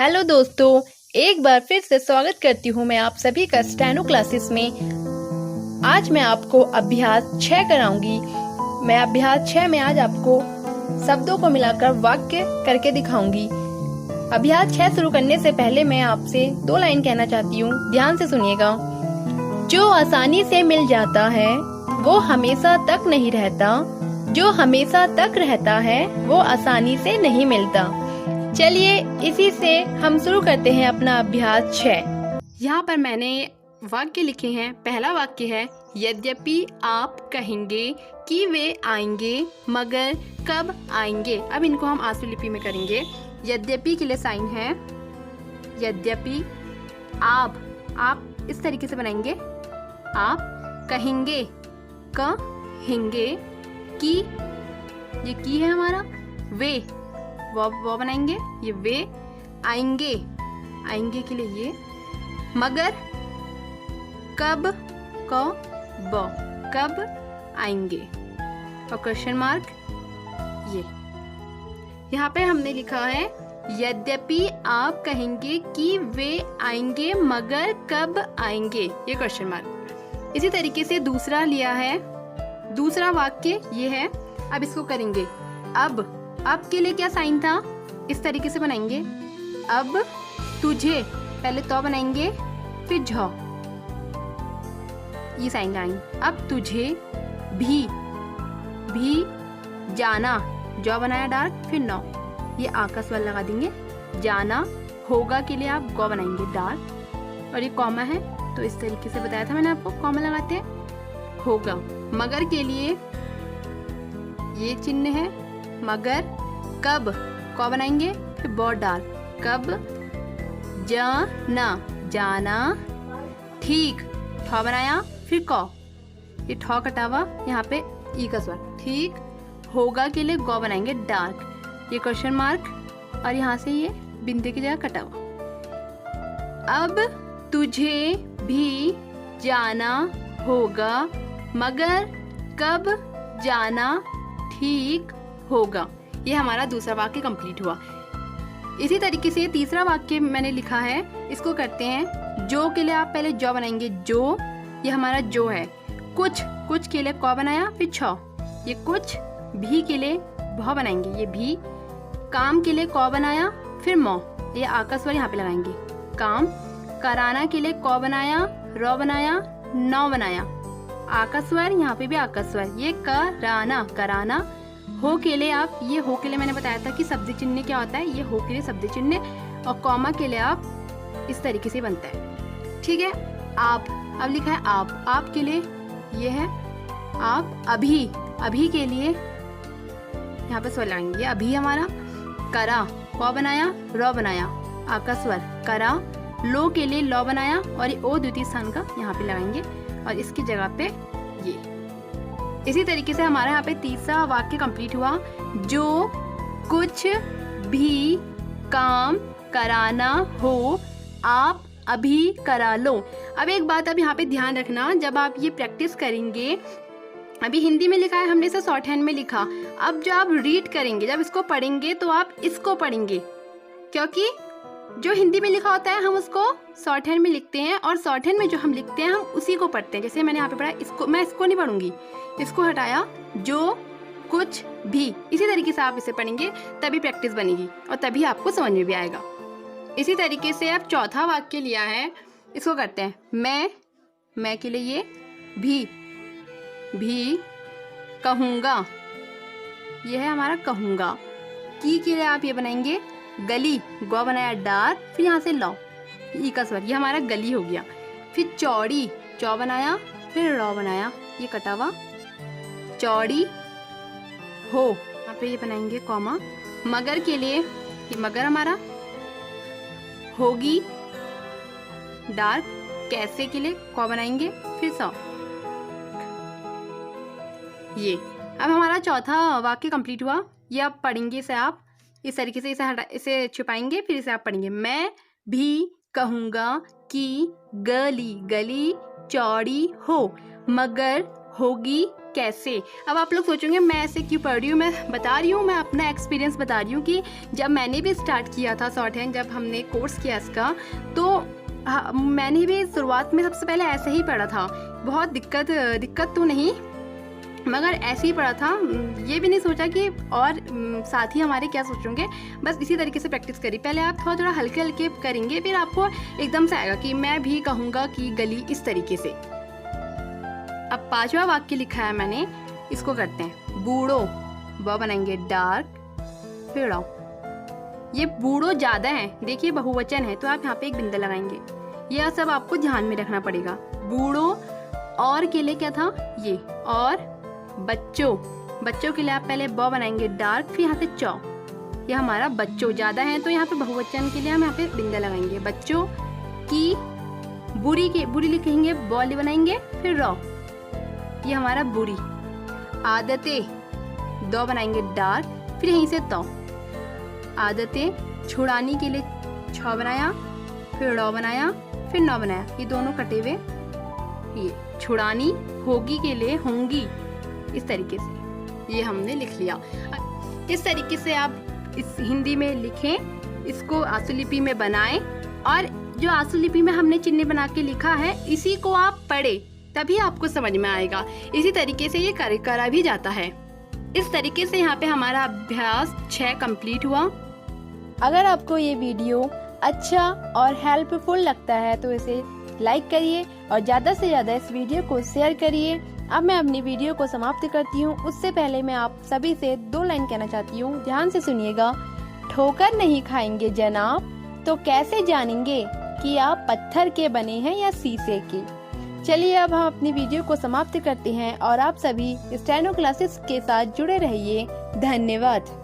Hello दोस्तों, एक बार फिर से स्वागत करती हूँ मैं आप सभी का स्टेनो क्लासेस में। आज मैं आपको अभ्यास 6 कराऊंगी। मैं अभ्यास 6 में आज आपको शब्दों को मिलाकर वाक्य करके दिखाऊंगी। अभ्यास 6 शुरू करने से पहले मैं आपसे 2 लाइन कहना चाहती हूँ, ध्यान से सुनिएगा। जो आसानी से मिल जाता है वो हमेशा तक नहीं रहता, जो हमेशा तक रहता है वो आसानी से नहीं मिलता। चलिए इसी से हम शुरू करते हैं अपना अभ्यास 6। यहाँ पर मैंने वाक्य लिखे हैं। पहला वाक्य है, यद्यपि आप कहेंगे कि वे आएंगे मगर कब आएंगे। अब इनको हम आंसू लिपि में करेंगे। यद्यपि के लिए साइन है, यद्यपि आप इस तरीके से बनाएंगे। आप कहेंगे, कहेंगे कि, ये की है हमारा। वे वो बनाएंगे, ये वे। आएंगे, आएंगे के लिए ये। मगर कब, कब आएंगे। और क्वेश्चन मार्क ये। यहाँ पे हमने लिखा है, यद्यपि आप कहेंगे कि वे आएंगे मगर कब आएंगे, ये क्वेश्चन मार्क। इसी तरीके से दूसरा लिया है, दूसरा वाक्य ये है। अब इसको करेंगे। अब के लिए क्या साइन था, इस तरीके से बनाएंगे। अब तुझे, पहले तो बनाएंगे फिर झ, ये साइन लाएंगे। अब तुझे भी जाना, जो बनाया डार्क, फिर नौ, ये आकाश वाला लगा देंगे। जाना होगा के लिए आप गौ बनाएंगे डार्क, और ये कॉमा है तो इस तरीके से बताया था मैंने आपको, कॉमा लगाते हैं। होगा। मगर के लिए ये चिन्ह है, मगर कब बनाएंगे, फिर बहुत डार्क। कब जाना, ठीक, ठौ बनाया, फिर कौ, ये ठौ कटा हुआ, यहाँ पे ई का स्वर। ठीक होगा के लिए गौ बनाएंगे डार्क, ये क्वेश्चन मार्क, और यहाँ से ये बिंदु की जगह कटा हुआ। अब तुझे भी जाना होगा मगर कब जाना ठीक होगा। ये हमारा दूसरा वाक्य कंप्लीट हुआ। इसी तरीके से तीसरा वाक्य मैंने लिखा है, इसको करते हैं। जो के लिए आप पहले जो बनाएंगे, जो, ये हमारा जो है। कुछ के लिए क बनाया, फिर छ, ये कुछ। भी के लिए भ बनाएंगे, ये भी। काम के लिए क बनाया, फिर मौ, ये आका स्वर यहाँ पे लगाएंगे, काम। कराना के लिए क बनाया, र बनाया, नौ बनाया, आका स्वर, यहाँ पे भी आका स्वर, ये कराना। हो के लिए आप, ये हो के लिए मैंने बताया था कि शब्द चिन्ह क्या होता है, ये हो के लिए शब्द चिन्ह, और कॉमा के लिए आप इस तरीके से बनता है। ठीक है। आप, अब लिखा है आप के लिए ये है। आप अभी के लिए यहाँ पे स्वर लगाएंगे। अभी हमारा करा, क बनाया, र बनाया, आका स्वर, करा। लो के लिए लो बनाया, और ये ओ द्वितीय स्थान का यहाँ पे लगाएंगे, और इसकी जगह पे ये। इसी तरीके से हमारा यहाँ पे तीसरा वाक्य कंप्लीट हुआ। जो कुछ भी काम कराना हो आप अभी करा लो। अब एक बात अब यहाँ पे ध्यान रखना, जब आप ये प्रैक्टिस करेंगे, अभी हिंदी में लिखा है, हमने इसे शॉर्ट हैंड में लिखा। अब जो आप रीड करेंगे, जब इसको पढ़ेंगे तो आप इसको पढ़ेंगे, क्योंकि जो हिंदी में लिखा होता है हम उसको शॉर्ट हैंड में लिखते हैं, और शॉर्ट हैंड में जो हम लिखते हैं हम उसी को पढ़ते हैं। जैसे मैंने यहाँ पे पढ़ा, इसको मैं इसको नहीं पढ़ूंगी, इसको हटाया, जो कुछ भी। इसी तरीके से आप इसे पढ़ेंगे, तभी प्रैक्टिस बनेगी और तभी आपको समझ में भी आएगा। इसी तरीके से अब चौथा वाक्य लिया है, इसको करते हैं। मैं के लिए ये भी कहूँगा, ये है हमारा कहूँगा। की के लिए आप ये बनाएंगे गली, गौ बनाया डार्क, फिर यहाँ से लौ, ई का स्वर, ये हमारा गली हो गया। फिर चौड़ी, चौ बनाया, फिर रौ बनाया, ये कटा हुआ, चौड़ी हो, यहाँ पे ये बनाएंगे कॉमा। मगर के लिए ये मगर हमारा होगी डार्क, कैसे के लिए क बनाएंगे, फिर सौ, ये। अब हमारा चौथा वाक्य कंप्लीट हुआ। ये आप पढ़ेंगे, इसे आप इस तरीके से इसे छुपाएंगे, फिर इसे आप पढ़ेंगे। मैं भी कहूँगा कि गली चौड़ी हो, मगर होगी कैसे। अब आप लोग सोचेंगे मैं ऐसे क्यों पढ़ रही हूँ, मैं बता रही हूँ, मैं अपना एक्सपीरियंस बता रही हूँ कि जब मैंने भी स्टार्ट किया था शॉर्ट हैंड, जब हमने कोर्स किया इसका, तो मैंने भी शुरुआत में सबसे पहले ऐसे ही पढ़ा था। बहुत दिक्कत तो नहीं, मगर ऐसे ही पढ़ा था। ये भी नहीं सोचा कि और साथी हमारे क्या सोचेंगे, बस इसी तरीके से प्रैक्टिस करी। पहले आप थोड़ा हल्के हल्के करेंगे, फिर आपको एकदम से आएगा कि मैं भी कहूँगा कि गली, इस तरीके से। अब 5वां वाक्य लिखा है मैंने, इसको करते हैं। बूढ़ो, ब बनाएंगे डार्क, फिर ड़ो। ये बूढ़ो ज़्यादा है, देखिए बहुवचन है, तो आप यहाँ पे एक बिंदा लगाएंगे। यह सब आपको ध्यान में रखना पड़ेगा। बूढ़ो और के लिए क्या था ये, और बच्चों के लिए आप पहले ब बनाएंगे डार्क, फिर यहाँ से चौ। ये हमारा बच्चों ज़्यादा है, तो यहाँ पे बहुवचन के लिए हम यहाँ पे बिंदा लगाएंगे। बच्चों की, बुरी लिखेंगे, बॉली बनाएंगे, फिर रौ। ये हमारा बुरी। आदतें, दो बनाएंगे डार्क, फिर यहीं से तो। आदतें, छुड़ाने के लिए छ बनाया, फिर ड़ौ बनाया, फिर नौ बनाया। ये दोनों कटे हुए, ये छुड़ानी, होगी के लिए होंगी, इस तरीके से ये हमने लिख लिया। इस तरीके से आप इस हिंदी में लिखें, इसको आशुलिपि में बनाएं, और जो आशुलिपि में हमने चिन्ह बना के लिखा है इसी को आप पढ़ें, तभी आपको समझ में आएगा। इसी तरीके से ये करा भी जाता है। इस तरीके से यहाँ पे हमारा अभ्यास 6 कंप्लीट हुआ। अगर आपको ये वीडियो अच्छा और हेल्पफुल लगता है तो इसे लाइक करिए और ज़्यादा से ज़्यादा इस वीडियो को शेयर करिए। अब मैं अपनी वीडियो को समाप्त करती हूँ, उससे पहले मैं आप सभी से 2 लाइन कहना चाहती हूँ, ध्यान से सुनिएगा। ठोकर नहीं खाएंगे जनाब तो कैसे जानेंगे कि आप पत्थर के बने हैं या शीशे के। चलिए अब हम अपनी वीडियो को समाप्त करते हैं और आप सभी स्टेनो क्लासेस के साथ जुड़े रहिए। धन्यवाद।